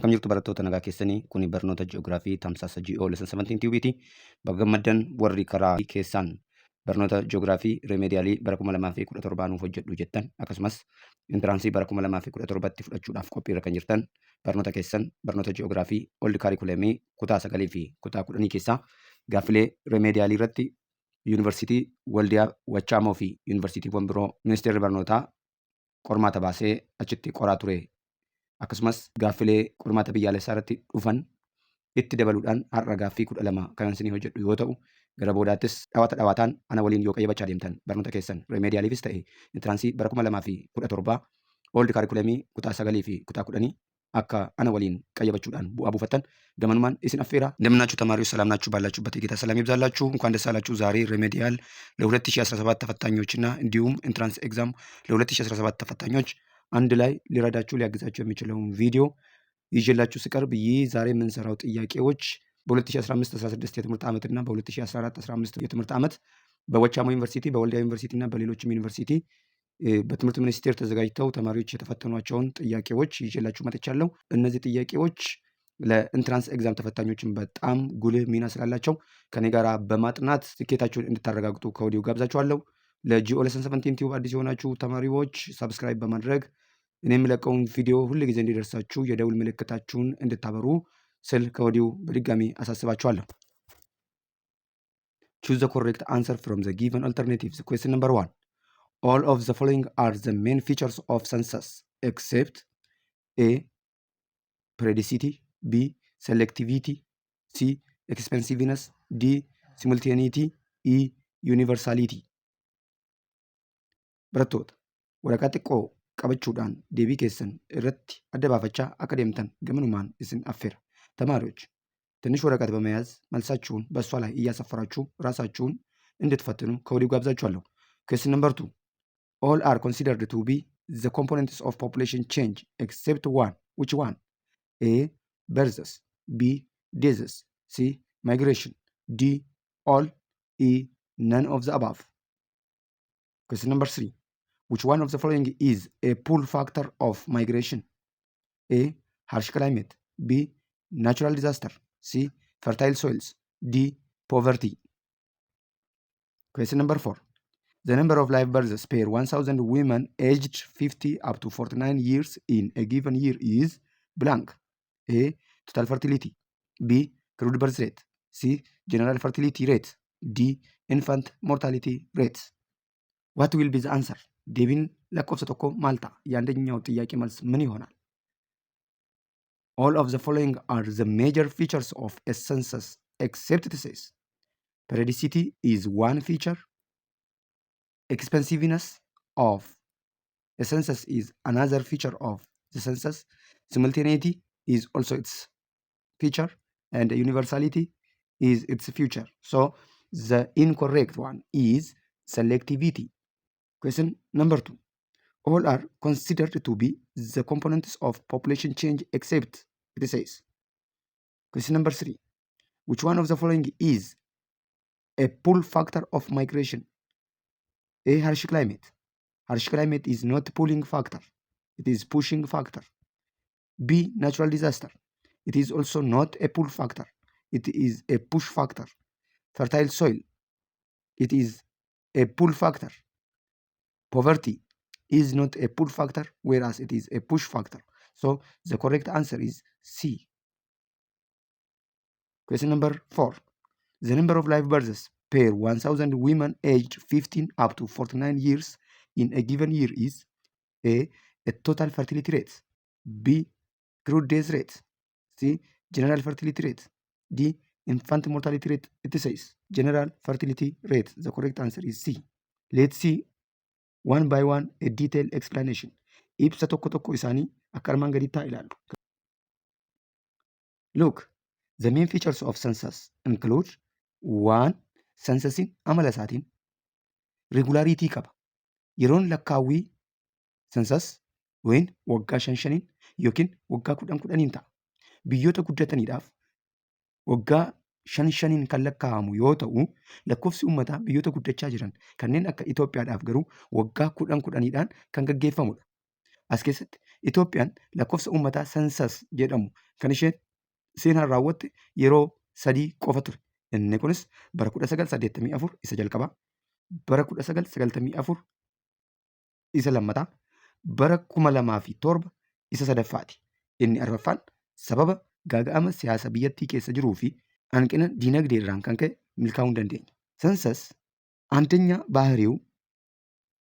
Akkam jirtu barattoota nagaa keessanii kuni barnoota ji'oogiraafii tamsaasa GO lesson 17 TUBT baga gammaddan warri karaa keessaan barnoota ji'oogiraafii remediyaalii bara 2017 nuuf hojjedhu jettan akkasumas intiraansii bara 2017tti fudhachuudhaaf qophiirra kan jirtan barnoota keessan barnoota ji'oogiraafii oldi kaarikuleemii kutaa 9 fi kutaa 10 keessaa gaaffilee remediyaalii irratti yuunivarsiitii Waldiyaa Wachaamoo fi yuunivarsiitiiwwan biroo ministeerri barnootaa qormaata baasee achitti qoraa ture. Akkasumas gaaffilee qormaata biyyaalessaa irratti dhufan itti dabaluudhaan har'a gaaffii 12 kan isinii hojjedhu yoo ta'u gara boodaattis dhawaataan ana waliin yoo qayyabachaa deemtan barnoota keessan remediyaaliifis ta'e intiraansii bara 2017 oldi kaarikuleemii kutaa 9 fi kutaa 10 akka ana waliin qayyabachuudhaan bu'aa buufattan gamanumaan isin affeera እንደምናችሁ ተማሪዎች ሰላም ናችሁ ባላችሁበት የጌታ ሰላም ይብዛላችሁ እንኳን ደስ አላችሁ ዛሬ ሬሜዲያል ለ2017 ተፈታኞችና እንዲሁም ኢንትራንስ ኤግዛም ለ2017 ተፈታኞች አንድ ላይ ሊረዳችሁ ሊያግዛችሁ የሚችለውን ቪዲዮ ይዤላችሁ ስቀርብ ይህ ዛሬ የምንሰራው ጥያቄዎች በ2015-16 የትምህርት ዓመት እና በ2014-15 የትምህርት ዓመት በወቻሞ ዩኒቨርሲቲ በወልዲያ ዩኒቨርሲቲ እና በሌሎችም ዩኒቨርሲቲ በትምህርት ሚኒስቴር ተዘጋጅተው ተማሪዎች የተፈተኗቸውን ጥያቄዎች ይዤላችሁ መጥቻለሁ። እነዚህ ጥያቄዎች ለኢንትራንስ ኤግዛም ተፈታኞችን በጣም ጉልህ ሚና ስላላቸው ከኔ ጋር በማጥናት ስኬታችሁን እንድታረጋግጡ ከወዲሁ ጋብዛችኋለሁ። ለጂኦ ሌሰን 17 ቲዩብ አዲስ የሆናችሁ ተማሪዎች ሰብስክራይብ በማድረግ እኔ የምለቀውን ቪዲዮ ሁሉ ጊዜ እንዲደርሳችሁ የደውል ምልክታችሁን እንድታበሩ ስል ከወዲሁ በድጋሚ አሳስባችኋለሁ። Choose the correct answer from the given alternatives. Question number 1. All of the following are the main features of census except A. Periodicity, B. Selectivity, C. Expansiveness, D. Simultaneity, E. Universality. Barattoota waraqaa xiqqoo qabachuudhaan deebii keessan irratti adda baafachaa akka deemtan gamanumaan isin affeera። ተማሪዎች ትንሽ ወረቀት በመያዝ መልሳችሁን በእሷ ላይ እያሰፈራችሁ ራሳችሁን እንድትፈትኑ ከወዲሁ ጋብዛችኋለሁ። Question number 2. All are considered to be the components of population change except one. Which one? A. Births, B. Deaths, C. Migration, D. All, E. None of the above. Question number 3. Which one of the following is a pull factor of migration? A. Harsh climate, B. Natural disaster, C. Fertile soils, D. Poverty. Question number 4. The number of live births per 1,000 women aged 50 up to 49 years in a given year is blank. A. Total fertility, B. Crude birth rate, C. General fertility rate, D. Infant mortality rate. What will be the answer? Deebiin lakkoofsa tokko maal ta'a? Yaandanyaaw ጥያቄ መልስ ምን ይሆናል? All of the following are the major features of a census except it says periodicity is one feature, expansiveness of a census is another feature of the census, simultaneity is also its feature, and universality is its feature. So the incorrect one is selectivity. Question number 2. All are considered to be the components of population change except it says. Question number 3. Which one of the following is a pull factor of migration? A. Harsh climate. Harsh climate is not pulling factor, it is pushing factor. B. Natural disaster. It is also not a pull factor, it is a push factor. Fertile soil. It is a pull factor. Poverty is not a pull factor, whereas it is a push factor. So the correct answer is C. Question number 4. The number of live births per 1,000 women aged 15 up to 49 years in a given year is A. A total fertility rate, B. Crude death rate, C. General fertility rate, D. Infant mortality rate. It says general fertility rate. The correct answer is C. Let's see one by one a detailed explanation. Ibsa tokko tokko isaanii akka armaan gaditti ilaallu. Look, the main features of census include 1. Censusin amala isaatiin regularity qaba. Yeroon lakkaawwii census wayin waggaa 5 yookiin waggaa 10 ta'a. Biyyoota guddataniidhaaf waggaa 5 kan lakkaa'amu yoo ta'u lakkoofsi uummataa biyyoota guddachaa jiran kanneen akka Itoophiyaadhaaf garuu waggaa 10 kan gaggeeffamudha. As keessatti Itoophiyaan lakkoofsa uummataa sensas jedhamu kan isheen seenaan raawwatte yeroo 3 qofa ture. Inni kunis bara 1984 isa jalqabaa, bara 1994 isa lammataa, bara 2007 isa sadaffaati. Inni arfaffaan sababa gaaga'ama siyaasa biyyattii keessa jiruu fi hanqina diinagdee irraan kan ka'e milkaa'uu hin dandeenye. ሰንሰስ አንደኛ ባህሪው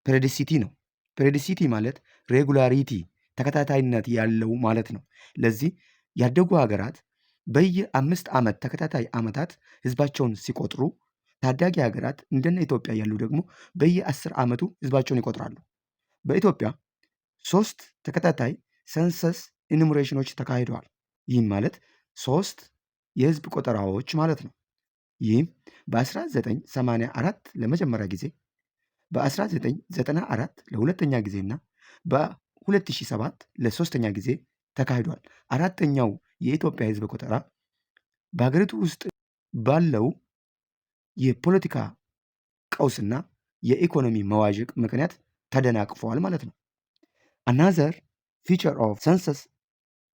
ፔሪዮዲሲቲ ነው። ፔሪዮዲሲቲ ማለት ሬጉላሪቲ ተከታታይነት ያለው ማለት ነው። ለዚህ ያደጉ ሀገራት በየ5 ዓመት ተከታታይ ዓመታት ህዝባቸውን ሲቆጥሩ፣ ታዳጊ ሀገራት እንደነ ኢትዮጵያ ያሉ ደግሞ በየ10 ዓመቱ ህዝባቸውን ይቆጥራሉ። በኢትዮጵያ 3 ተከታታይ ሰንሰስ ኢኑሜሬሽኖች ተካሂደዋል። ይህም ማለት 3 የህዝብ ቆጠራዎች ማለት ነው። ይህም በ1984 ለመጀመሪያ ጊዜ፣ በ1994 ለሁለተኛ ጊዜ እና በ2007 ለሶስተኛ ጊዜ ተካሂዷል። አራተኛው የኢትዮጵያ ህዝብ ቆጠራ በሀገሪቱ ውስጥ ባለው የፖለቲካ ቀውስና የኢኮኖሚ መዋዥቅ ምክንያት ተደናቅፈዋል ማለት ነው። አናዘር ፊቸር ኦፍ ሰንሰስ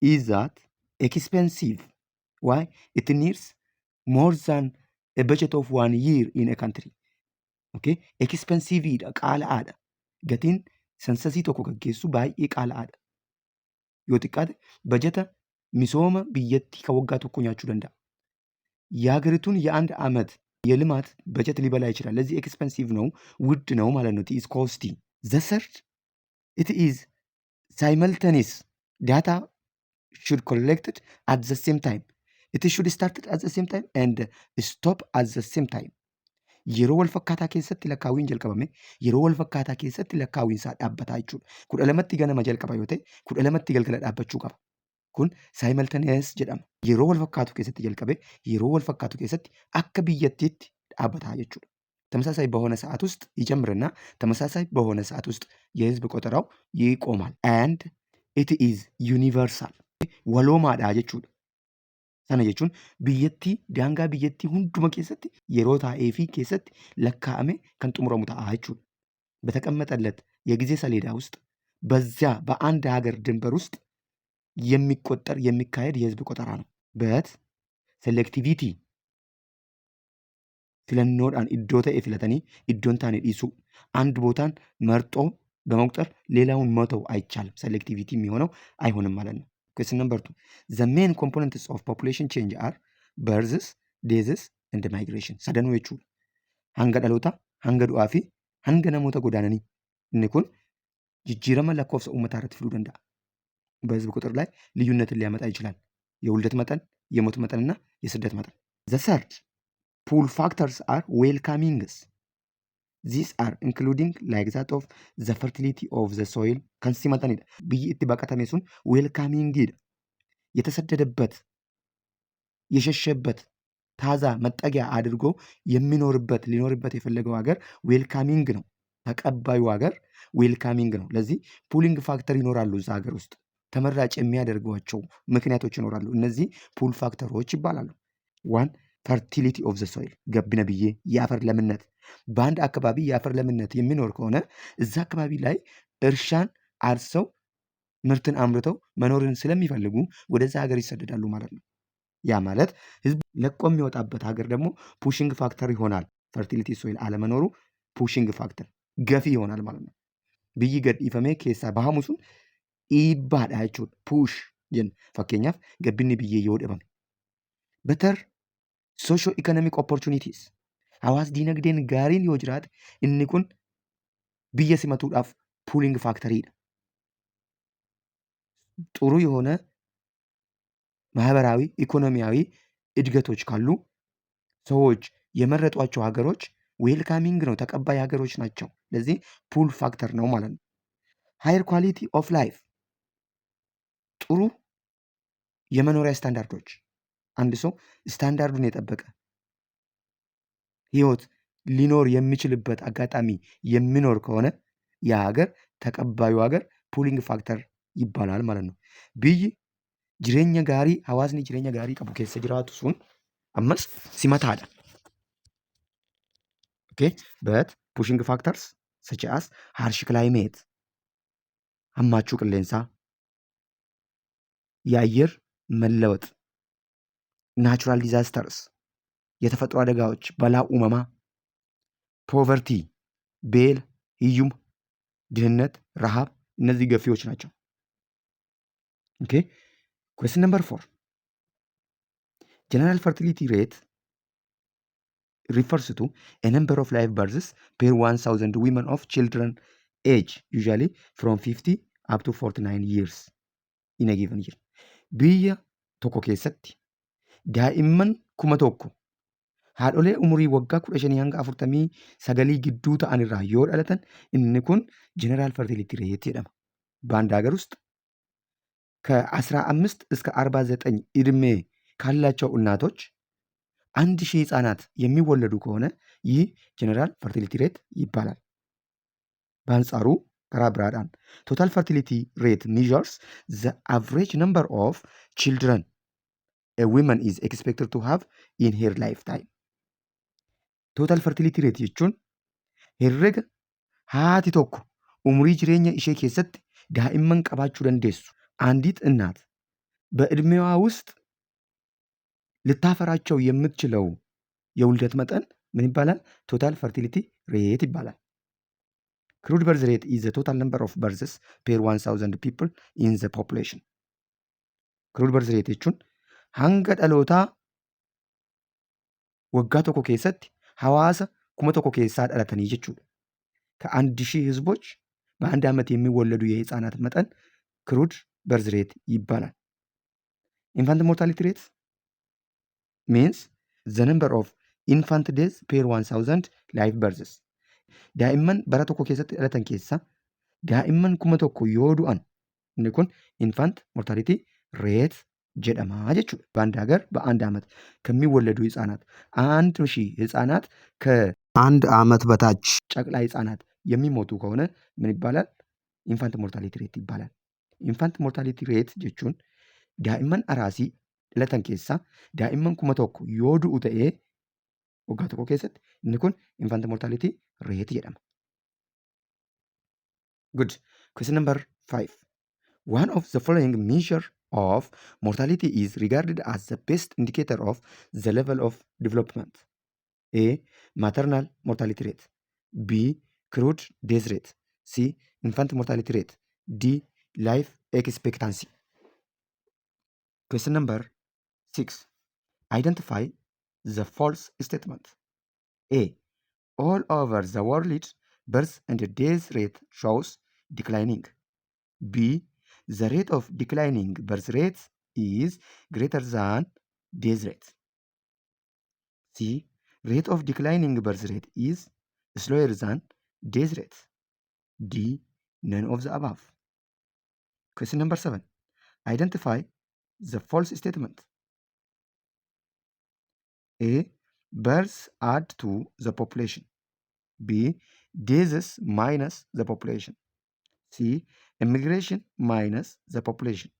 ኢዝ ዛት ኤክስፔንሲቭ ዋይ ኢት ኒድስ ሞር ዛን a budget of 1 year in a country. Okay, expensive qaala'aadha. Gatiin sansasii tokko gaggeessu baay'ee qaala'aadha. Yoo xiqqaate bajeta misooma biyyattii kan waggaa tokko nyaachuu danda'a. የሀገሪቱን የአንድ ዓመት የልማት በጀት ሊበላ ይችላል። ለዚህ ኤክስፐንሲቭ ነው፣ ውድ ነው ማለት ነው። ኢዝ ኮስቲ ዘ ሰርድ ኢት ኢዝ ሳይመልተኒስ ዳታ should collected at the same time. It should start at the same time and stop at the same time. Yeroo wal fakkaataa keessatti lakkaawwiin jalqabame yeroo wal fakkaataa keessatti lakkaawwiin isaa dhaabbataa jechuudha. 12tti ganama jalqaba yoo ta'e 12tti galgala dhaabbachuu qaba. Kun simultaneous jedhama. Yeroo wal fakkaatu keessatti jalqabe yeroo wal fakkaatu keessatti akka biyyattiitti dhaabbataa jechuudha. ተመሳሳይ በሆነ ሰዓት ውስጥ ይጀምርና ተመሳሳይ በሆነ ሰዓት ውስጥ የህዝብ ቆጠራው ይቆማል። and it is universal. waloomaadha jechuudha. Sana jechuun biyyattii daangaa biyyattii hunduma keessatti yeroo taa'ee fi keessatti lakkaa'ame kan xumuramu ta'a jechuudha. በተቀመጠለት የጊዜ ሰሌዳ ውስጥ በዚያ በአንድ ሀገር ድንበር ውስጥ የሚቆጠር የሚካሄድ የህዝብ ቆጠራ ነው። በት ሴሌክቲቪቲ filannoodhaan iddoo ta'e filatanii iddoon taane dhiisuu አንድ ቦታን መርጦ በመቁጠር ሌላውን መተው አይቻልም። ሴሌክቲቪቲ የሚሆነው አይሆንም ማለት ነው። Question number 2. The main components of population change are births, deaths and migration. Sadanuu jechuudha. Hanga dhaloota, hanga du'aa fi hanga namoota godaananii. Inni kun jijjiirama lakkoofsa uummataa irratti fiduu danda'a. በህዝብ ቁጥር ላይ ልዩነትን ሊያመጣ ይችላል። የውልደት መጠን፣ የሞት መጠንና የስደት መጠን። The third pull factors are welcomings. These are including like that of the fertility of the soil kan simatanidha. Biyyi itti baqatame sun welcomingidha. የተሰደደበት የሸሸበት ታዛ መጠጊያ አድርጎ የሚኖርበት ሊኖርበት የፈለገው ሀገር ዌልካሚንግ ነው። ተቀባዩ ሀገር ዌልካሚንግ ነው። ለዚህ ፑሊንግ ፋክተር ይኖራሉ። እዛ ሀገር ውስጥ ተመራጭ የሚያደርጓቸው ምክንያቶች ይኖራሉ። እነዚህ ፑል ፋክተሮች ይባላሉ። ዋን ፈርቲሊቲ ኦፍ ዘ ሶይል ገቢነ ብዬ የአፈር ለምነት። በአንድ አካባቢ የአፈር ለምነት የሚኖር ከሆነ እዛ አካባቢ ላይ እርሻን አርሰው ምርትን አምርተው መኖርን ስለሚፈልጉ ወደዛ ሀገር ይሰደዳሉ ማለት ነው። ያ ማለት ህዝብ ለቆ የሚወጣበት ሀገር ደግሞ ፑሽንግ ፋክተር ይሆናል። ፈርቲሊቲ ሶይል አለመኖሩ ፑሽንግ ፋክተር ገፊ ይሆናል ማለት ነው። ብይ ገድኢፈሜ ኬሳ በሐሙሱን ኢባዳ jechuudha. ፑሽ jen fakkeenyaaf gabbinni biyyee yoo dhabame. Better socio economic opportunities. Hawaas diinagdeen gaariin yoo jiraate inni kun biyya simatuudhaaf ፑሊንግ ፋክተሪidha. ጥሩ የሆነ ማህበራዊ ኢኮኖሚያዊ እድገቶች ካሉ ሰዎች የመረጧቸው ሀገሮች ዌልካሚንግ ነው፣ ተቀባይ ሀገሮች ናቸው። ለዚህ ፑል ፋክተር ነው ማለት ነው። ሃየር ኳሊቲ ኦፍ ላይፍ ጥሩ የመኖሪያ ስታንዳርዶች፣ አንድ ሰው ስታንዳርዱን የጠበቀ ህይወት ሊኖር የሚችልበት አጋጣሚ የሚኖር ከሆነ ያ ሀገር ተቀባዩ ሀገር ፑሊንግ ፋክተር ይባላል ማለት ነው። biyyi jireenya gaarii hawaasni jireenya gaarii qabu keessa jiraatu sun ammas simataadha. Okay, but pushing factors such as harsh climate, hammaachuu qilleensaa, የአየር መለወጥ፣ ናቹራል ዲዛስተርስ፣ የተፈጥሮ አደጋዎች፣ በላ ኡመማ፣ ፖቨርቲ፣ ቤል፣ ህዩም፣ ድህነት፣ ረሃብ እነዚህ ገፊዎች ናቸው። ኦኬ ኩዌስችን ነምበር 4 ጀነራል ፈርቲሊቲ ሬት refers to a number of live births per 1000 women of children age usually from 50 up to 49 years in a given year. Biyya tokko keessatti daa'imman 1,000 haadholee umurii waggaa 15 hanga 49 gidduu ta'an irraa yoo dhalatan inni kun ጀነራል ፈርቲሊቲ ሬት jedhama። በአንድ ሀገር ውስጥ ከ15 እስከ 49 እድሜ ካላቸው እናቶች 1000 ህፃናት የሚወለዱ ከሆነ ይህ ጀነራል ፈርቲሊቲ ሬት ይባላል። በአንጻሩ karaa biraadhaan total fertility rate measures the average number of children a woman is expected to have in her lifetime. total fertility rate jechuun herrega haati tokko umurii jireenya ishee keessatti daa'imman qabaachuu dandeessu አንዲት እናት በእድሜዋ ውስጥ ልታፈራቸው የምትችለው የውልደት መጠን ምን ይባላል? ቶታል ፈርቲሊቲ ሬት ይባላል። ክሩድ በርዝ ሬት ኢዝ ዘ ቶታል ነምበር ኦፍ በርዝስ ፔር 1000 ፒፕል ኢን ዘ ፖፑሌሽን። ክሩድ በርዝ ሬት jechuun hanga dhalootaa waggaa tokko keessatti hawaasa 1,000 keessaa dhalatanii jechuudha። ከ1000 ህዝቦች በአንድ ዓመት የሚወለዱ የህፃናት መጠን ክሩድ በርዝ ሬት ይባላል። ኢንፋንት ሞርታሊቲ ሬት means the number of infant deaths per 1000 live births. daa'imman bara tokko keessatti dhalatan keessaa daa'imman 1,000 yoo du'an inni kun infant mortality rate jedhama jechuudha። በአንድ ሀገር በአንድ ዓመት ከሚወለዱ ህፃናት 1000 ህፃናት ከአንድ ዓመት በታች ጨቅላ ህፃናት የሚሞቱ ከሆነ ምን ይባላል? ኢንፋንት ሞርታሊቲ ሬት ይባላል። ኢንፋንት ሞርታሊቲ ሬት jechuun daa'imman araasii dhalatan keessaa daa'imman 1,000 yoo du'u ta'ee waggaa tokko keessatti inni kun infant mortality rate jedhama. Good. Question number 5. One of the following measure of mortality is regarded as the best indicator of the level of development. A. Maternal mortality rate. B. Crude death rate. C. Infant mortality rate. D. Life expectancy. Question number 6. Identify the false statement. A. All over the world, birth and death rate shows declining. B. The rate of declining birth rate is greater than death rate. C. Rate of declining birth rate is slower than death rate. D. None of the above. Question number 7. Identify the false statement. A. Births add to the population. B. Deaths minus the population. C. Immigration minus the population.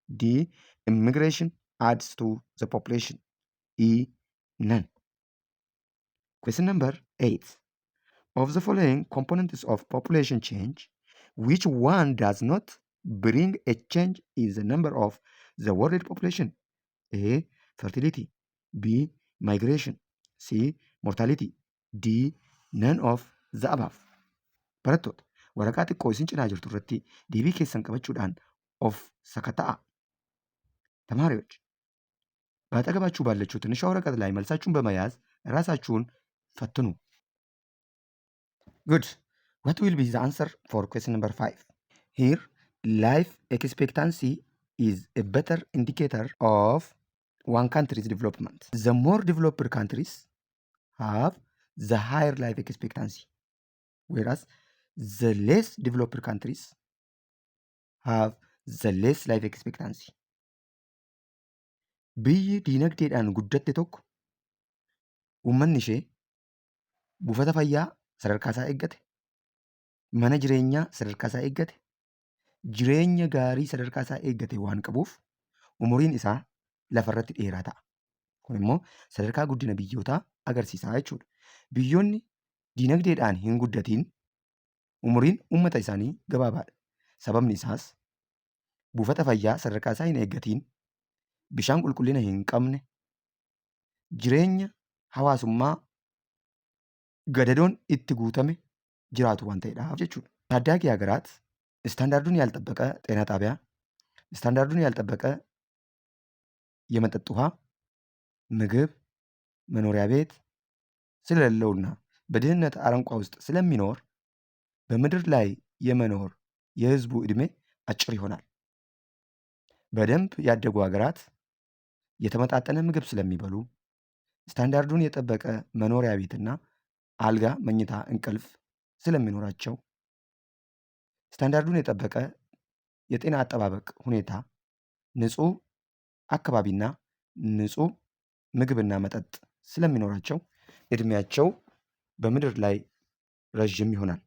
D. Immigration adds to the population. E. None. Question number 8. Of the following components of population change, which one does not bring a change in the number of the world population? A. Fertility. B. Migration. C. Mortality. D. None of the above. Barattoota waraqaa xiqqoo isin cinaa jirtu irratti deebii keessan qabachuudhaan of sakata'a. ተማሪዎች በአጠገባችሁ ባለችው ትንሿ ወረቀት ላይ መልሳችሁን በመያዝ ራሳችሁን ፈትኑ። Good. What will be the answer for question number 5? Here, life expectancy is a better indicator of one country's development. The more developed countries have the higher life expectancy, whereas the less developed countries have the less life expectancy. Biyyi diinagdeedhaan guddatte tokko uummanni ishee buufata fayyaa sadarkaa isaa eeggate, mana jireenyaa sadarkaa isaa eeggate, jireenya gaarii sadarkaa isaa eeggate waan qabuuf umuriin isaa lafarratti dheeraa ta'a. Kun immoo sadarkaa guddina biyyootaa agarsiisa jechuudha. Biyyoonni diinagdeedhaan hin guddatiin umuriin uummata isaanii gabaabaadha. Sababni isaas buufata fayyaa sadarkaa isaa hin eeggatiin, bishaan qulqullina hin qabne, jireenya hawaasummaa gadadoon itti guutame jiraatu waan ta'edhaaf jechuudha. ታዳጊ ሀገራት ስታንዳርዱን ያልጠበቀ ጤና ጣቢያ፣ ስታንዳርዱን ያልጠበቀ የመጠጥ ውሃ፣ ምግብ፣ መኖሪያ ቤት ስለሌለውና በድህነት አረንቋ ውስጥ ስለሚኖር በምድር ላይ የመኖር የህዝቡ ዕድሜ አጭር ይሆናል። በደንብ ያደጉ ሀገራት የተመጣጠነ ምግብ ስለሚበሉ፣ ስታንዳርዱን የጠበቀ መኖሪያ ቤትና አልጋ፣ መኝታ፣ እንቅልፍ ስለሚኖራቸው፣ ስታንዳርዱን የጠበቀ የጤና አጠባበቅ ሁኔታ፣ ንጹህ አካባቢና ንጹህ ምግብና መጠጥ ስለሚኖራቸው እድሜያቸው በምድር ላይ ረዥም ይሆናል።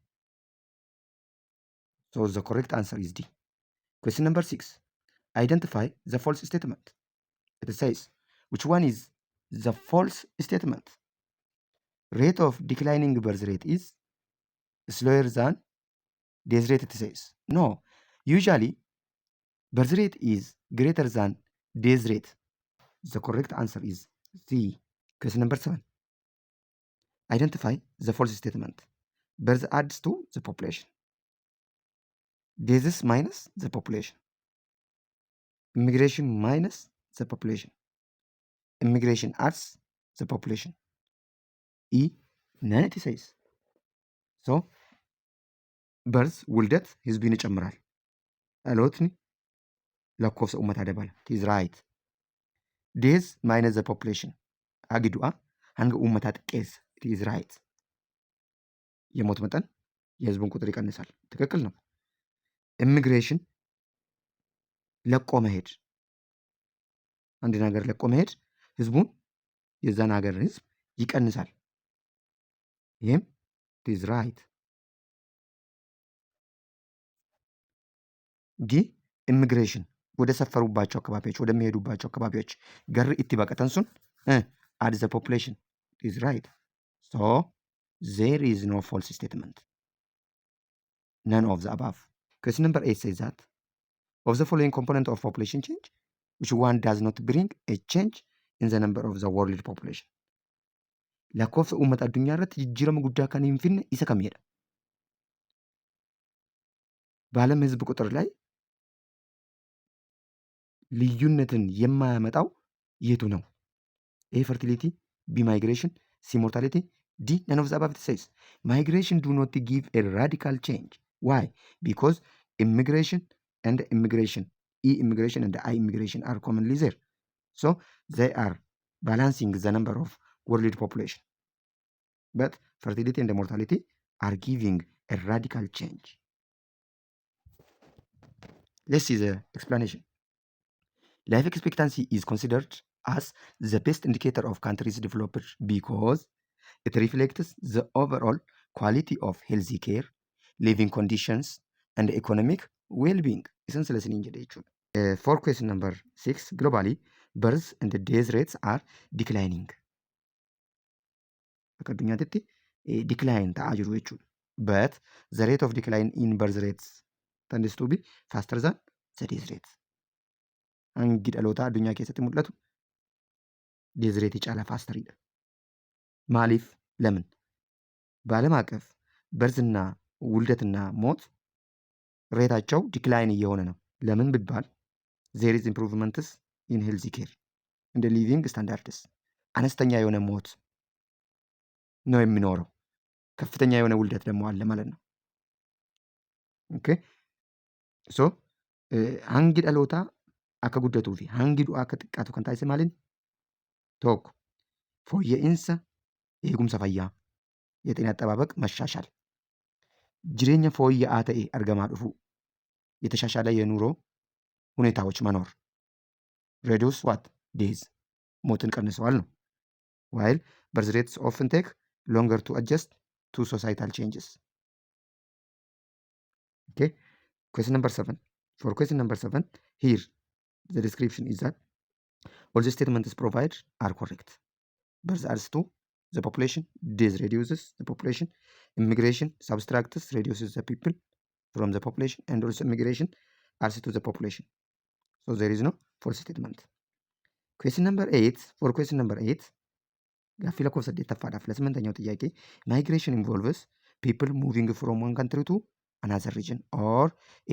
So the correct answer is D. Question number 6. Identify the false statement. It says, which one is the false statement? Rate of declining birth rate is slower than death rate, it says. No, usually birth rate is greater than death rate. The correct answer is C. Question number 7. Identify the false statement. Birth adds to the population. Deaths minus the population. Immigration minus the population. Immigration adds the population. E. None, it says. So, birth ውልደት ህዝብን ይጨምራል። አሎትኒ lakkoofsa uummataa dabala. It is right. Deaths minus the population. Hagi du'a hanga uummataa xiqqeessa. It is right. የሞት መጠን የህዝቡን ቁጥር ይቀንሳል። ትክክል ነው። ኢሚግሬሽን ለቆ መሄድ፣ አንድ ነገር ለቆ መሄድ ህዝቡን የዛን ሀገር ህዝብ ይቀንሳል። ይህም it is right. ዲ ኢሚግሬሽን ወደ ሰፈሩባቸው አካባቢዎች ወደሚሄዱባቸው አካባቢዎች ገር ኢቲ በቀተንሱን add the population. It is right. So there is no false statement. None of the above. Question number 8 says that of the following component of population change, which one does not bring a change in the number of the world population? lakkoofsa uummata addunyaa irratti jijjiirama guddaa kan hin finne isa kamidha? በዓለም ህዝብ ቁጥር ላይ ልዩነትን የማያመጣው የቱ ነው? ኤ ፈርቲሊቲ፣ ቢ ማይግሬሽን፣ ሲ ሞርታሊቲ፣ ዲ ነን ኦፍ ዘ አባቭ ሴይስ ማይግሬሽን ዱ ኖት ጊቭ ኤ ራዲካል ቼንጅ ዋይ ቢኮዝ ኢሚግሬሽን ኤንድ ኢሚግሬሽን ኢሚግሬሽን ኤንድ አይ ኢሚግሬሽን አር ኮመንሊ ዜር ሶ they are balancing the number of world population but fertility and mortality are giving a radical change. Let's see the explanation. Life expectancy is considered as the best indicator of countries developed because it reflects the overall quality of healthy care, living conditions, and economic well-being. For question number 6, globally, birth and death rates are declining. Decline but the rate of decline in birth rates tends to be faster than the death rate. Hangi dhaloota addunyaa keessatti mul'atu death rate caalaa faastariidha. Maaliif? ለምን? በዓለም አቀፍ በርዝና ውልደትና ሞት ሬታቸው ዲክላይን እየሆነ ነው። ለምን ቢባል ዜር ኢዝ ኢምፕሩቭመንትስ ኢን ሄልዚ ኬር እንደ ሊቪንግ ስታንዳርድስ አነስተኛ የሆነ ሞት ነው የሚኖረው። ከፍተኛ የሆነ ውልደት ደግሞ አለ ማለት ነው። ኦኬ ሶ hangi dhaloota akka guddatuu fi hangi du'aa akka xiqqaatu kan taasise maaliin? tokko fooyya'insa eegumsa fayyaa የጤና አጠባበቅ መሻሻል፣ ጅሬኛ ፎየአ ተኤ አርገማ ዱፉ የተሻሻለ የኑሮ ሁኔታዎች መኖር reduce what days ሞትን ቀንሰዋል ነው። while birth rates often take longer to adjust to societal changes. Okay, question number 7. For question number 7, here the description is that all the statements provided are correct. Birth adds to the population, death reduces the population, immigration subtracts reduces the people from the population, and also immigration adds to the population. So there is no false statement. Question number 8. For question number 8, gaaffii lakkoofsa 8ffaadhaaf lasmantanyaው ጥያቄ migration involves people moving from one country to another region or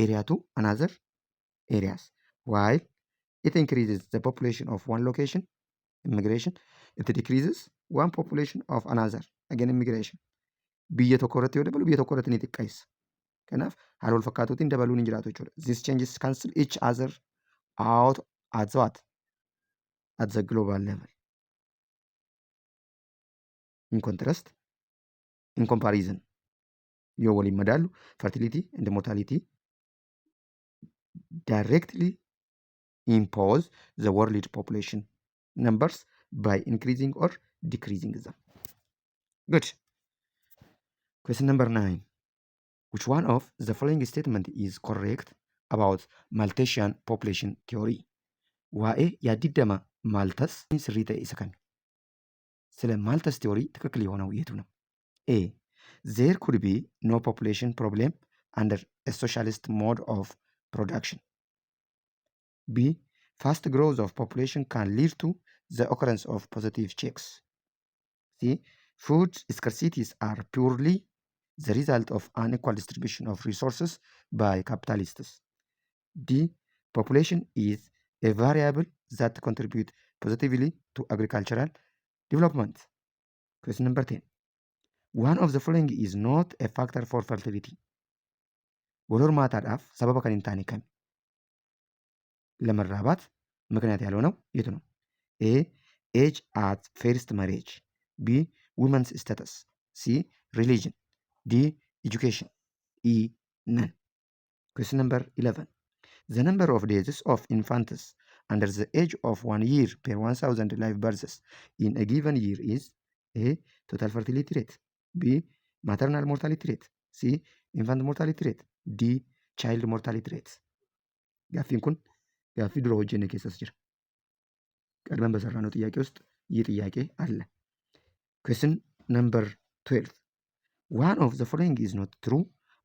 area to another areas. While it increases the population of one location, immigration, it decreases one population of another, again immigration. Biyya tokko irratti yoo dabalu biyya tokko irratti ni xiqqeessa. Kanaaf haala wal fakkaatuutiin dabaluun hin jiraatu jechuudha. These changes cancel each other out at what? At the global level. In contrast, in comparison, yoo waliin madaallu fertility and mortality directly impose the world population numbers by increasing or decreasing them. Good. Question number 9. Which one of the following statement is correct about Maltesian population theory? Waa'ee yaadiddama Maltas sirrii ta'e isa kami? ስለ ማልተስ ቲዮሪ ትክክል የሆነው የቱ ነው? A. There could be no population problem under a socialist mode of production. B. Fast growth of population can lead to the occurrence of positive checks. C. Food scarcities are purely the result of unequal distribution of resources by capitalists. D. Population is a variable that contributes positively to agricultural development. Question number 10. One of the following is not a factor for fertility. ወል hormaataadhaaf sababa kan hin taane kami? ለመራባት ምክንያት ያልሆነው የቱ ነው? A. Age at first marriage. B. Women's status. C. Religion. D. Education. E. None. Question number 11. The number of deaths of infants under the age of 1 year per 1,000 live births in a given year is A. Total fertility rate. B. Maternal mortality rate. C. Infant mortality rate. D. Child mortality rate. Gaaffiin kun gaaffii dura hojjenne keessas jira. ቀድመን በሰራነው ጥያቄ ውስጥ ይህ ጥያቄ አለ። Question number 12. One of the following is not true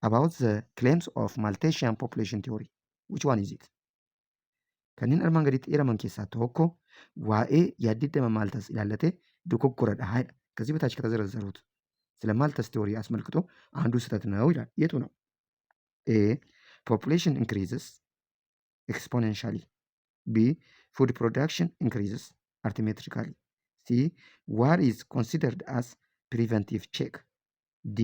about the claims of Maltesian population theory. Which one is it? Kanneen armaan gaditti eeraman keessaa tokko waa'ee yaaddiddama Maltas ilaallatee dogoggoradha haadha. ከዚህ በታች ከተዘረዘሩት ስለ ማልተስ ቲዮሪ አስመልክቶ አንዱ ስህተት ነው ይላል። የቱ ነው? A. Population increases exponentially. B. Food production increases arithmetically. C. War is considered as preventive check. D.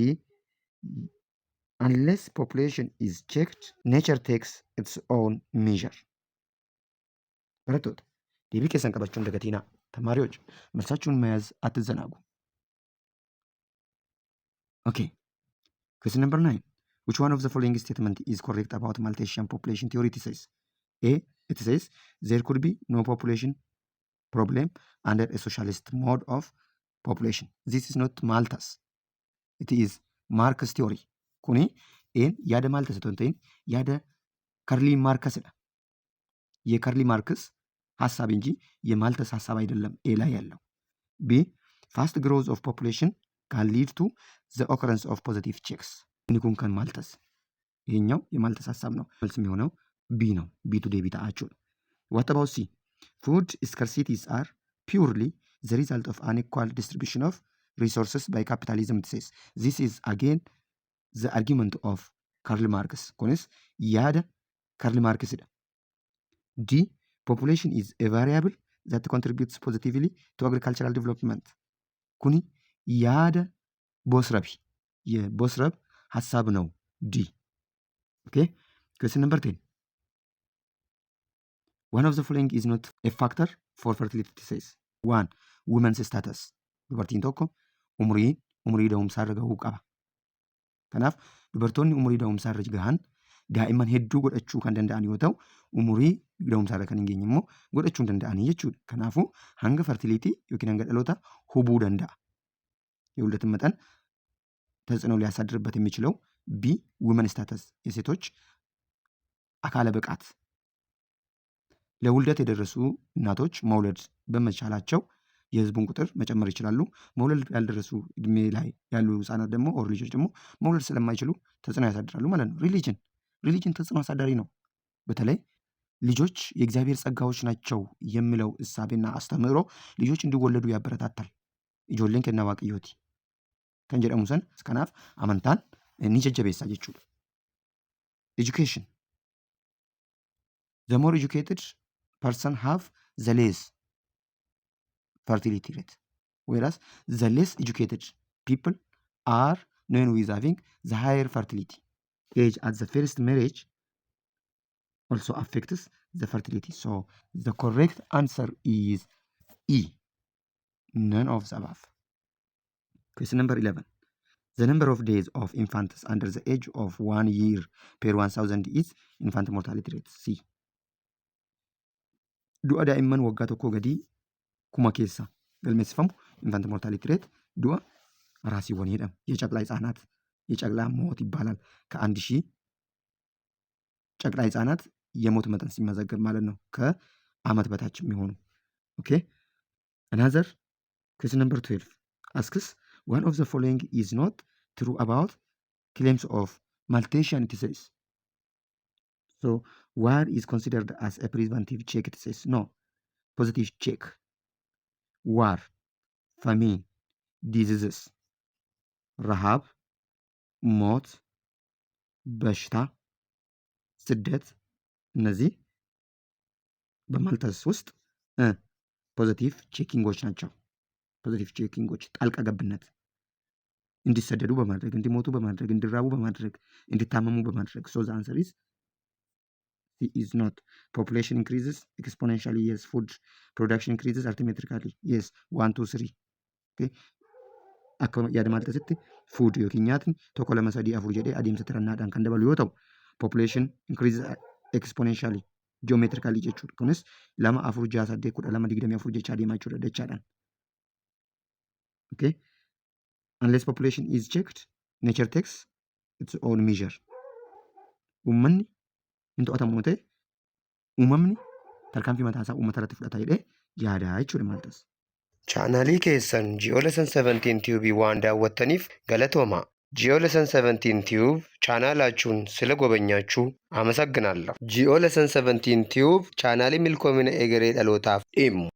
Unless population is checked, nature takes its own measure. barattoota deebii keessan qabachuun dagatiinaa. ተማሪዎች መልሳችሁን መያዝ አትዘናጉ። Okay. Question number 9. Which one of the following statement is correct about Maltesian population theory? It says A. It says there could be no population problem under a socialist mode of population. This is not Malthus. It is Marcus theory. Kuni ኤን ያደ ማልተስ ተንተይን ያደ ካርሊ ማርከስ ነው። የካርሊ ማርክስ ሐሳብ እንጂ የማልተስ ሐሳብ አይደለም ኤ ላይ ያለው። ቢ ፋስት ግሮዝ ኦፍ ፖፑሌሽን ካን ሊድ ቱ ዘ ኦከረንስ ኦፍ ፖዚቲቭ ቼክስ ኒኩን ከን ማልተስ ይሄኛው የማልተስ ሐሳብ ነው። መልስ የሚሆነው ቢ ነው። ቢ ቱ ዴ ቢታአችሁ። ዋት አባውት ሲ ፉድ ስካርሲቲስ አር ፒውርሊ ዘ ሪዛልት ኦፍ አንኢኳል ዲስትሪቢዩሽን ኦፍ resources by capitalism. It says this is again the argument of Karl Marx. Kunis yaada Karl Marx ida. D. Population is a variable that contributes positively to agricultural development. Kuni yaada Bosrabi. Yeah, Bosrab hasab now. D. Okay. Question number 10. One of the following is not a factor for fertility. It says 1. Women's status. Dubartiin tokko umurii da'umsaa irra gahuu qaba. Kanaaf dubartoonni umurii da'umsaa irra gahan daa'imman hedduu godhachuu kan danda'an yoo ta'u, umurii da'umsaa irra kan hin geenye immoo godhachuu hin danda'anii jechuudha. Kanaafuu hanga fertiliitii yookiin hanga dhaloota hubuu danda'a. የውልደትን መጠን ተጽዕኖ ሊያሳድርበት የሚችለው ቢ ውመን ስታተስ የሴቶች አካለ ብቃት ለውልደት የደረሱ እናቶች መውለድ በመቻላቸው የህዝቡን ቁጥር መጨመር ይችላሉ። መውለድ ያልደረሱ እድሜ ላይ ያሉ ህፃናት ደግሞ ኦር ልጆች ደግሞ መውለድ ስለማይችሉ ተጽዕኖ ያሳድራሉ ማለት ነው። ሪሊጅን ተጽዕኖ አሳዳሪ ነው። በተለይ ልጆች የእግዚአብሔር ጸጋዎች ናቸው የሚለው እሳቤና አስተምህሮ ልጆች እንዲወለዱ ያበረታታል። ijoolleen kennaa waaqayyooti kan jedhamu san kanaaf amantaan ni jajjabeessa jechuudha. Education. The more educated person have the less fertility rate, whereas the less educated people are known with having the higher fertility. Age at the first marriage also affects the fertility. So the correct answer is E. None of the above. Question number 11. The number of days of infants under the age of 1 year per 1,000 is infant mortality rate. C. Du'a daa'imman waggaa tokkoo gadii kuma keessa galmeessifamu infant mortality rate du'a raasiiwwanii jedhama. የጨቅላ ህጻናት የጨቅላ ሞት ይባላል። ከአንድ ሺህ ጨቅላ ህጻናት የሞት መጠን ሲመዘገብ ማለት ነው ከአመት በታች የሚሆኑ። ኦኬ another question number 12 asks one of the following is not true about claims of malnutrition, it says. So war is considered as a preventive check, it says. No. Positive check. War, famine, diseases, ረሃብ፣ ሞት፣ በሽታ፣ ስደት እነዚህ በማልተስ ውስጥ ፖዚቲቭ ቼኪንጎች ናቸው። ፖዚቲቭ ቼኪንጎች ጣልቃ ገብነት እንዲሰደዱ በማድረግ እንዲሞቱ በማድረግ እንዲራቡ በማድረግ እንዲታመሙ በማድረግ so the answer is not. Population increases exponentially, yes. Food production increases arithmetically, yes. 1 2 3. Okay, akka yaada maal ta'etti food yookiin nyaatni tokko lama sadii afur jedhee adeemsa tirannaadhaan kan dabalu yoo ta'u population increases exponentially geometrically jechuudha. Kunis 2 4 6 8 12 24 jechaa deemaa jechuudha dachaadhaan. Okay, unless population is checked, nature takes its own measure. Uummanni hin to'atamu ta'e uumamni tarkaanfii mataa isaa uummata irratti fudhata jedhee yaadaa jechuudha maal ta'es. Chaanaalii keessan Ji'oolessan 17 tiዩbii waan daawwattaniif galatooma. Ji'oolessan 17 tiዩብ chaanaalachuun sila gobanyaachuu አመሰግናለሁ። Ji'oolessan 17 tiዩብ chaanaalii milkoomina egeree dhalootaaf dhimmu